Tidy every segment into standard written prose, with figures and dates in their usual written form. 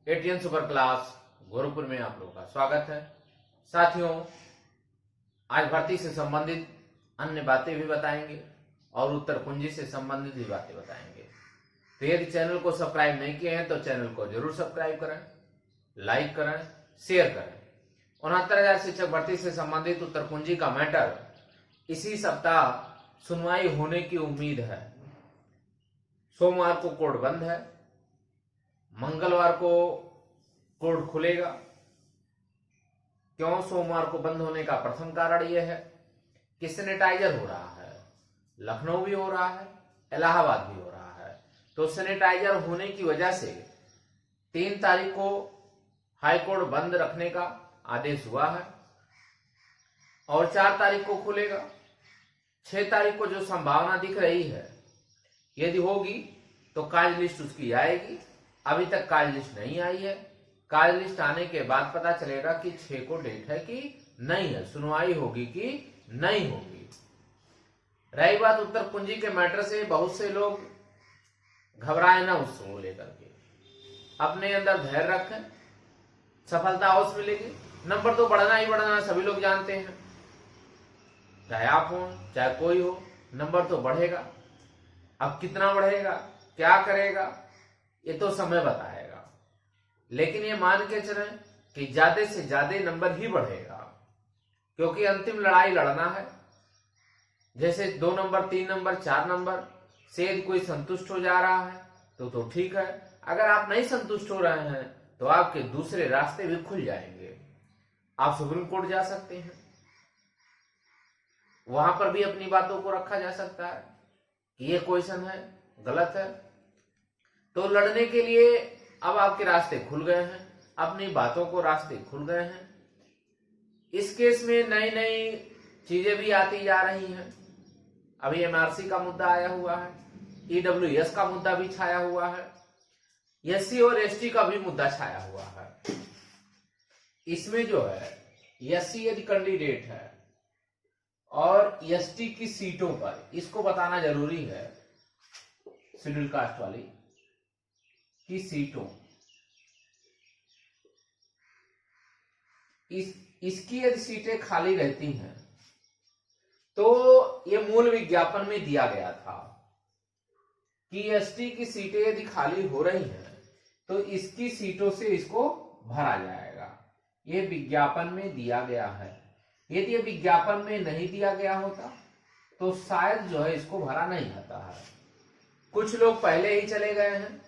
ATN super class Gorakhpur में आप लोगों का स्वागत है। साथियों, आज भर्ती से संबंधित अन्य बातें भी बताएंगे और उत्तर कुंजी से संबंधित भी बातें बताएंगे। तो यदि चैनल को सब्सक्राइब नहीं किए हैं तो चैनल को जरूर सब्सक्राइब करें, लाइक करें, शेयर करें। 69,000 शिक्षक भर्ती से संबंधित उत्तर कुंजी का मैटर इसी सप्ताह सुनवाई होने की उम्मीद है। सोमवार को कोर्ट बंद है, मंगलवार को कोर्ट खुलेगा। क्यों सोमवार को बंद होने का प्रथम कारण यह है कि सैनिटाइजर हो रहा है, लखनऊ भी हो रहा है, इलाहाबाद भी हो रहा है। तो सैनिटाइजर होने की वजह से 3 तारीख को हाईकोर्ट बंद रखने का आदेश हुआ है और 4 तारीख को खुलेगा। 6 तारीख को जो संभावना दिख रही है, यदि होगी तो कार्य लिस्ट उसकी आएगी। अभी तक कार्य लिस्ट नहीं आई है। कार्य लिस्ट आने के बाद पता चलेगा कि 6 को डेट है कि नहीं है, सुनवाई होगी कि नहीं होगी। रही बात उत्तर कुंजी के मैटर से, बहुत से लोग घबराए ना उसको लेकर के, अपने अंदर धैर्य रखें, सफलता अवश्य मिलेगी। नंबर तो बढ़ना ही बढ़ना, सभी लोग जानते हैं, चाहे आप हो चाहे कोई हो, नंबर तो बढ़ेगा। अब कितना बढ़ेगा, क्या करेगा, ये तो समय बताएगा। लेकिन ये मान के चलें कि ज्यादा से ज्यादा नंबर ही बढ़ेगा, क्योंकि अंतिम लड़ाई लड़ना है। जैसे 2 नंबर, 3 नंबर, 4 नंबर से यदि कोई संतुष्ट हो जा रहा है तो ठीक है। अगर आप नहीं संतुष्ट हो रहे हैं तो आपके दूसरे रास्ते भी खुल जाएंगे। आप सुप्रीम कोर्ट जा सकते हैं, वहां पर भी अपनी बातों को रखा जा सकता है कि ये क्वेश्चन है, गलत है। तो लड़ने के लिए अब आपके रास्ते खुल गए हैं, अपनी बातों को रास्ते खुल गए हैं। इस केस में नई नई चीजें भी आती जा रही हैं। अभी एमआरसी का मुद्दा आया हुआ है, ईडब्ल्यूएस का मुद्दा भी छाया हुआ है, एससी और एसटी का भी मुद्दा छाया हुआ है। इसमें जो है एससी यदि कैंडिडेट है और एसटी की सीटों पर, इसको बताना जरूरी है, शेड्यूल कास्ट वाली की सीटों, इसकी यदि सीटें खाली रहती हैं तो ये मूल विज्ञापन में दिया गया था कि एसटी की सीटें यदि खाली हो रही हैं तो इसकी सीटों से इसको भरा जाएगा। ये विज्ञापन में दिया गया है। यदि ये विज्ञापन में नहीं दिया गया होता तो शायद जो है इसको भरा नहीं आता है। कुछ लोग पहले ही चले गए हैं,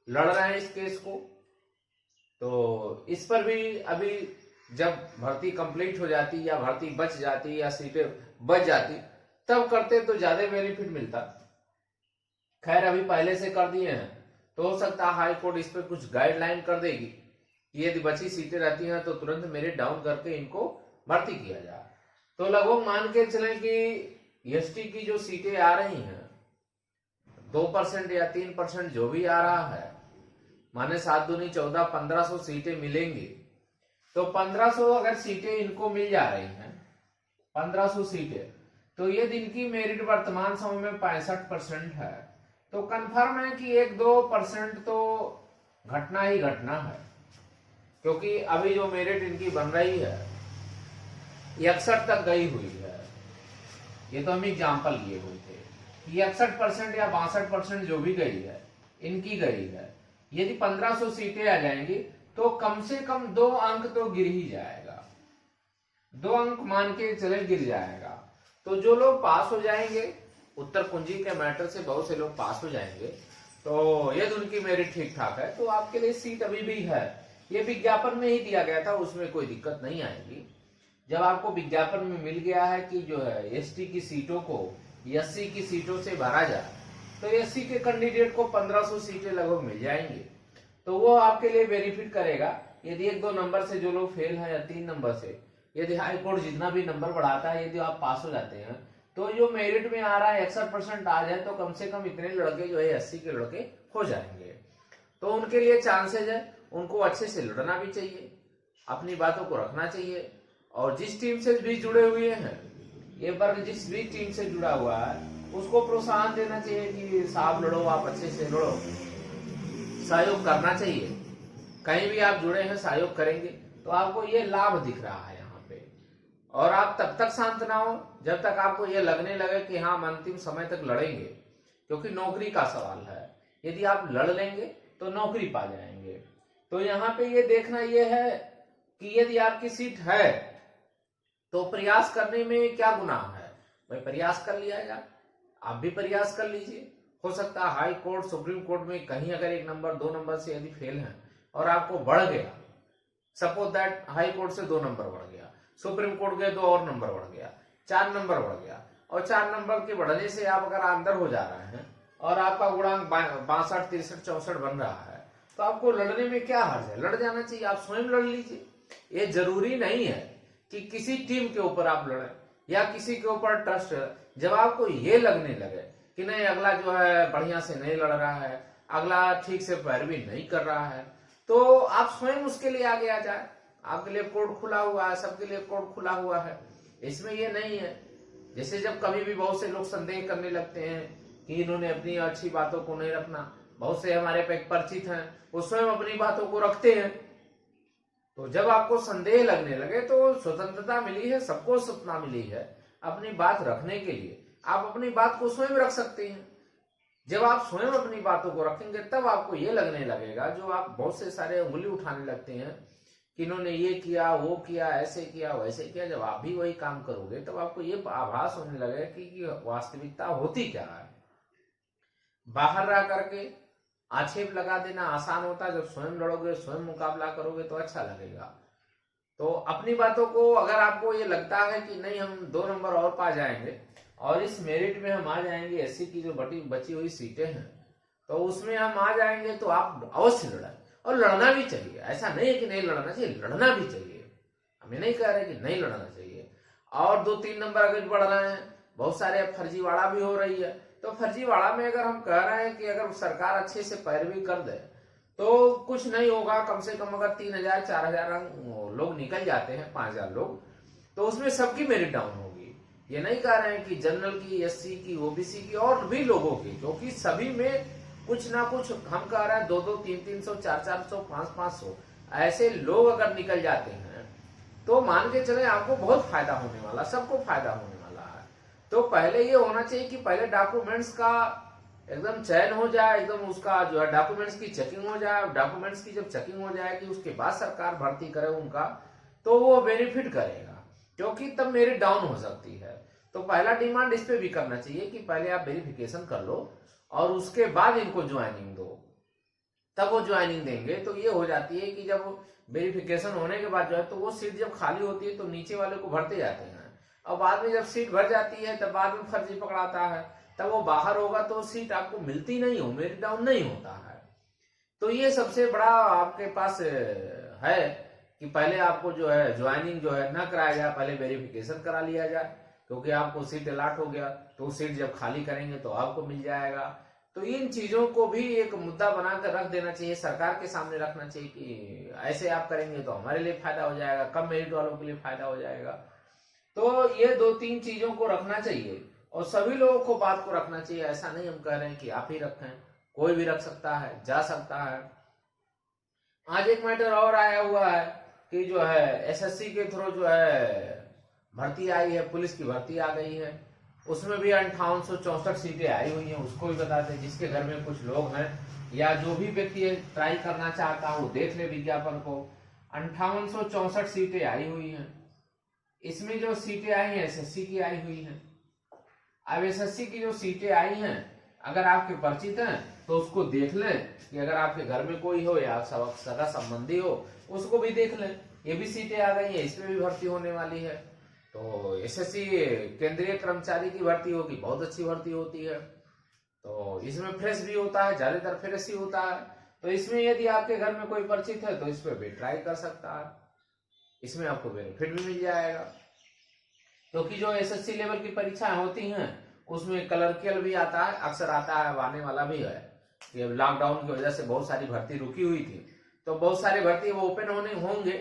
लड़ रहे हैं इस केस को। तो इस पर भी अभी जब भर्ती कंप्लीट हो जाती या भर्ती बच जाती या सीटें बच जाती तब करते तो ज्यादा बेनिफिट मिलता। खैर अभी पहले से कर दिए हैं तो हो सकता है हाई कोर्ट इस पर कुछ गाइडलाइन कर देगी कि यदि बची सीटें रहती हैं तो तुरंत मेरिट डाउन करके इनको भर्ती किया जाए। तो लगभग मान के चलें कि एसटी की जो सीटें आ रही हैं 2% या 3% जो भी आ रहा है, माने 7 दूनी 14, 1500 सीटें मिलेंगी। तो 1500 अगर सीटें इनको मिल जा रही हैं, 1500 सीटें, तो ये दिन की मेरिट वर्तमान समय में 65% है। तो कंफर्म है कि 1-2% तो घटना ही घटना है, क्योंकि अभी जो मेरिट इनकी बन रही है 61 तक गई हुई है। ये तो हम एग्जाम्पल लिए हुए थे कि 61% या 62% जो भी गई है इनकी गई है। यदि 1500 सीटें आ जाएंगी तो कम से कम 2 अंक तो गिर ही जाएगा, 2 अंक मान के चले गिर जाएगा। तो जो लोग पास हो जाएंगे, उत्तर कुंजी के मैटर से बहुत से लोग पास हो जाएंगे, तो यदि उनकी मेरिट ठीक ठाक है तो आपके लिए सीट अभी भी है। ये विज्ञापन में ही दिया गया था, उसमें कोई दिक्कत नहीं आएगी। जब आपको विज्ञापन में मिल गया है कि जो है एसटी की सीटों को एससी की सीटों से भरा जाए, तो एससी के कैंडिडेट को 1500 सीटें लगभग मिल जाएंगी। तो वो आपके लिए बेनिफिट करेगा। यदि 1-2 नंबर से जो लोग फेल हैं या 3 नंबर से, यदि हाई कोर्ट जितना भी नंबर बढ़ाता है, यदि आप पास हो जाते हैं तो जो मेरिट में आ रहा है 61% आ जाए तो कम से कम इतने लड़के जो है एससी के लड़के हो जाएंगे। तो उनके लिए चांसेज है, उनको अच्छे से लड़ना भी चाहिए, अपनी बातों को रखना चाहिए। और जिस टीम से भी जुड़े हुए हैं, ये वर्ग जिस भी टीम से जुड़ा हुआ है उसको प्रोत्साहन देना चाहिए कि साहब लड़ो, आप अच्छे से लड़ो, सहयोग करना चाहिए। कहीं भी आप जुड़े हैं, सहयोग करेंगे, तो आपको ये लाभ दिख रहा है यहाँ पे। और आप तब तक शांत ना हो जब तक आपको ये लगने लगे कि हाँ, हम अंतिम समय तक लड़ेंगे, क्योंकि नौकरी का सवाल है। यदि आप लड़ लेंगे तो नौकरी पा जाएंगे। तो यहाँ पे ये देखना ये है कि यदि आपकी सीट है तो प्रयास करने में क्या गुनाह है। भाई प्रयास कर लिया जाए, आप भी प्रयास कर लीजिए। हो सकता है हाई कोर्ट, सुप्रीम कोर्ट में कहीं अगर 1 नंबर 2 नंबर से यदि फेल हैं और आपको बढ़ गया, सपोज दैट हाई कोर्ट से 2 नंबर बढ़ गया, सुप्रीम कोर्ट गए 2 और नंबर बढ़ गया, 4 नंबर बढ़ गया, और 4 नंबर के बढ़ने से आप अगर अंदर हो जा रहे हैं और आपका गुणांक 62, 63, 64 बन रहा है, तो आपको लड़ने में क्या हर्ज है। लड़ जाना चाहिए, आप स्वयं लड़ लीजिए। ये जरूरी नहीं है कि किसी टीम के ऊपर आप लड़ें या किसी के ऊपर ट्रस्ट है। जब आपको ये लगने लगे कि नहीं, अगला जो है बढ़िया से नहीं लड़ रहा है, अगला ठीक से पैरवी नहीं कर रहा है, तो आप स्वयं उसके लिए आगे आ जाए। आपके लिए कोर्ट खुला हुआ है, सबके लिए कोर्ट खुला हुआ है, इसमें ये नहीं है। जैसे जब कभी भी बहुत से लोग संदेह करने लगते हैं कि इन्होंने अपनी अच्छी बातों को नहीं रखना, बहुत से हमारे पे परिचित हैं, वो स्वयं अपनी बातों को रखते हैं। तो जब आपको संदेह लगने लगे तो स्वतंत्रता मिली है, सबको स्वतंत्रता मिली है अपनी बात रखने के लिए। आप अपनी बात को स्वयं रख सकते हैं। जब आप स्वयं अपनी बातों को रखेंगे तब आपको ये लगने लगेगा, जो आप बहुत से सारे उंगली उठाने लगते हैं कि इन्होंने ये किया, वो किया, ऐसे किया, वैसे किया, जब आप भी वही काम करोगे तब आपको ये आभास होने लगेगा कि वास्तविकता होती क्या है। बाहर रह करके आक्षेप लगा देना आसान होता है, जब स्वयं लड़ोगे, स्वयं मुकाबला करोगे तो अच्छा लगेगा। तो अपनी बातों को, अगर आपको ये लगता है कि नहीं हम 2 नंबर और पा जाएंगे और इस मेरिट में हम आ जाएंगे, एससी की जो बची हुई सीटें हैं तो उसमें हम आ जाएंगे, तो आप अवश्य लड़ें। और लड़ना भी चाहिए, ऐसा नहीं है कि नहीं लड़ना चाहिए, लड़ना भी चाहिए। हमें नहीं कह रहे कि नहीं लड़ना चाहिए। और 2-3 नंबर अगर बढ़ रहे हैं, बहुत सारे फर्जीवाड़ा भी हो रही है, तो फर्जीवाड़ा में अगर हम कह रहे हैं कि अगर सरकार अच्छे से पैरवी कर दे तो कुछ नहीं होगा। कम से कम अगर 3000 4000 लोग निकल जाते हैं, 5000 लोग, तो उसमें सबकी मेरिट डाउन होगी। ये नहीं कह रहे हैं कि जनरल की, एससी की, ओबीसी की और भी लोगों की, क्योंकि सभी में कुछ ना कुछ, हम कह रहे हैं 200, 300, 400, 500 ऐसे लोग अगर निकल जाते हैं तो मान के चले आपको बहुत फायदा होने वाला, सबको फायदा होने वाला है। तो पहले ये होना चाहिए कि पहले डॉक्यूमेंट्स का एकदम चयन हो जाए, एकदम उसका जो है डॉक्यूमेंट्स की चेकिंग हो जाए। डॉक्यूमेंट्स की जब चेकिंग हो जाएगी उसके बाद सरकार भर्ती करे उनका, तो वो बेनिफिट करेगा, क्योंकि तब मेरिट डाउन हो सकती है। तो पहला डिमांड इस पे भी करना चाहिए कि पहले आप वेरिफिकेशन कर लो और उसके बाद इनको ज्वाइनिंग दो, तब वो ज्वाइनिंग देंगे। तो ये हो जाती है कि जब वेरिफिकेशन होने के बाद जो है, तो वो सीट जब खाली होती है तो नीचे वाले को भरते जाते हैं, और बाद में जब सीट भर जाती है तब बाद में फर्जी पकड़ाता है, तब वो बाहर होगा तो सीट आपको मिलती नहीं हो, मेरिट डाउन नहीं होता है। तो ये सबसे बड़ा आपके पास है कि पहले आपको जो है ज्वाइनिंग जो है न कराया जाए, पहले वेरिफिकेशन करा लिया जाए, क्योंकि आपको सीट अलाट हो गया तो सीट जब खाली करेंगे तो आपको मिल जाएगा। तो इन चीजों को भी एक मुद्दा बनाकर रख देना चाहिए, सरकार के सामने रखना चाहिए कि ऐसे आप करेंगे तो हमारे लिए फायदा हो जाएगा, कम मेरिट वालों के लिए फायदा हो जाएगा। तो ये 2-3 चीजों को रखना चाहिए और सभी लोगों को बात को रखना चाहिए। ऐसा नहीं हम कह रहे हैं कि आप ही रखें, कोई भी रख सकता है, जा सकता है। आज एक मैटर और आया हुआ है कि जो है एसएससी के थ्रू जो है भर्ती आई है, पुलिस की भर्ती आ गई है, उसमें भी 5864 सीटें आई हुई हैं। उसको भी बताते हैं, जिसके घर में कुछ लोग हैं या जो भी व्यक्ति ट्राई करना चाहता है वो देख ले विज्ञापन को। 5864 सीटें आई हुई हैं। इसमें जो सीटें आई हैं एसएससी की आई हुई हैं। अब एसएससी की जो सीटें आई हैं, अगर आपके परिचित हैं तो उसको देख लें कि अगर आपके घर में कोई हो या सगा संबंधी हो उसको भी देख लें। ये भी सीटें आ गई हैं, इसमें भी भर्ती होने वाली है। तो एसएससी केंद्रीय कर्मचारी की भर्ती होगी, बहुत अच्छी भर्ती होती है। तो इसमें फ्रेश भी होता है, ज्यादातर फ्रेश ही होता है। तो इसमें यदि आपके घर में कोई परिचित है तो इस पर भी ट्राई कर सकता है, इसमें आपको बेनिफिट भी मिल जाएगा। क्योंकि जो एसएससी लेवल की परीक्षाएं होती हैं उसमें क्लर्कियल भी आता है, अक्सर आता है, आने वाला भी है। कि लॉकडाउन की वजह से बहुत सारी भर्ती रुकी हुई थी, तो बहुत सारी भर्ती वो ओपन होंगे,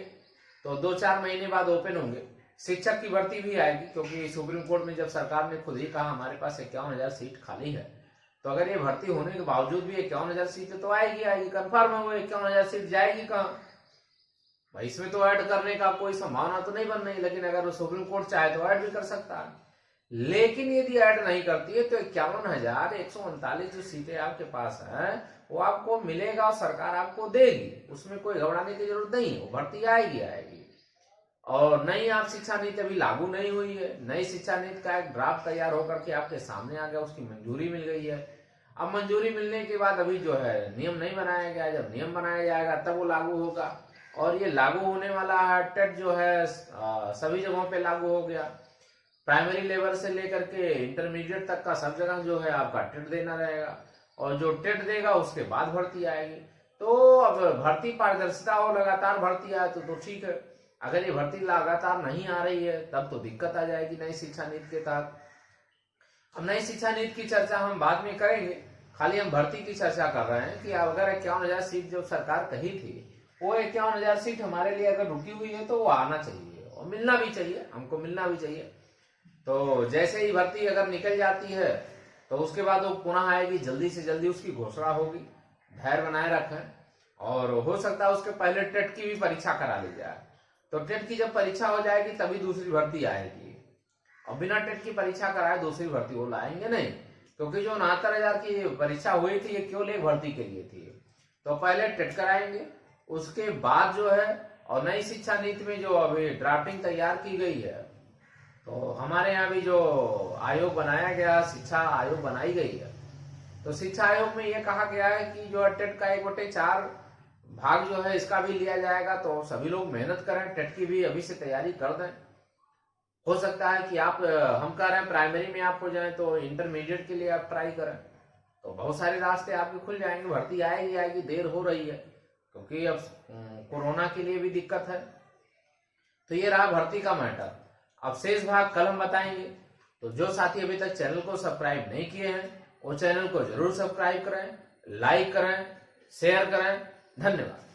तो 2-4 महीने बाद ओपन होंगे। शिक्षक की भर्ती भी आएगी, क्योंकि सुप्रीम कोर्ट में जब सरकार ने खुद ही कहा हमारे पास 51,000 सीट खाली है, तो अगर ये भर्ती होने के बावजूद भी 51,000 सीटें तो आएगी कंफर्म है, वो 51,000 सीट जाएगी कहाँ भाई? इसमें तो ऐड करने का कोई संभावना तो नहीं बन रही, लेकिन अगर सुप्रीम कोर्ट चाहे तो ऐड भी कर सकता है। लेकिन यदि ऐड नहीं करती है तो 51,139 जो सीटें आपके पास है वो आपको मिलेगा और सरकार आपको देगी, उसमें कोई घबराने की जरूरत नहीं है, वो भर्ती आएगी। और नई आप शिक्षा नीति अभी लागू नहीं हुई है, नई शिक्षा नीति का एक ड्राफ्ट तैयार होकर के आपके सामने आ गया, उसकी मंजूरी मिल गई है। अब मंजूरी मिलने के बाद अभी जो है नियम नहीं बनाया गया, जब नियम बनाया जाएगा तब वो लागू होगा। और ये लागू होने वाला है, टेट जो है सभी जगहों पे लागू हो गया, प्राइमरी लेवल से लेकर के इंटरमीडिएट तक का सब जगह जो है आपका टेट देना रहेगा, और जो टेट देगा उसके बाद भर्ती आएगी। तो अब भर्ती पारदर्शिता हो, लगातार भर्ती आए तो ठीक है। अगर ये भर्ती लगातार नहीं आ रही है तब तो दिक्कत आ जाएगी नई शिक्षा नीति के तहत। अब नई शिक्षा नीति की चर्चा हम बाद में करेंगे, खाली हम भर्ती की चर्चा कर रहे हैं कि अगर 51,000 सीट जो सरकार कही थी, वो 51,000 सीट हमारे लिए अगर रुकी हुई है तो वो आना चाहिए और मिलना भी चाहिए, हमको मिलना भी चाहिए। तो जैसे ही भर्ती अगर निकल जाती है तो उसके बाद वो पुनः आएगी, जल्दी से जल्दी उसकी घोषणा होगी, धैर्य बनाए रखें। और हो सकता है उसके पहले टेट की भी परीक्षा करा ली जाए, तो टेट की जब परीक्षा हो जाएगी तभी दूसरी भर्ती आएगी, और बिना टेट की परीक्षा कराए दूसरी भर्ती वो लाएंगे नहीं, क्योंकि जो 69,000 की परीक्षा हुई थी ये केवल एक भर्ती के लिए थी। तो पहले टेट कराएंगे, उसके बाद जो है, और नई शिक्षा नीति में जो अभी ड्राफ्टिंग तैयार की गई है, तो हमारे यहाँ भी जो आयोग बनाया गया, शिक्षा आयोग बनाई गई है, तो शिक्षा आयोग में ये कहा गया है कि जो टेट का 1/4 भाग जो है इसका भी लिया जाएगा। तो सभी लोग मेहनत करें, टेट की भी अभी से तैयारी कर दें। हो सकता है कि आप, हम कह रहे हैं प्राइमरी में आप हो जाए तो इंटरमीडिएट के लिए आप ट्राई करें, तो बहुत सारे रास्ते आपके खुल जाएंगे, भर्ती आएगी। देर हो रही है क्योंकि अब कोरोना के लिए भी दिक्कत है। तो ये रहा भर्ती का मैटर। अब शेष भाग कल हम बताएंगे। तो जो साथी अभी तक चैनल को सब्सक्राइब नहीं किए हैं वो चैनल को जरूर सब्सक्राइब करें, लाइक करें, शेयर करें। धन्यवाद।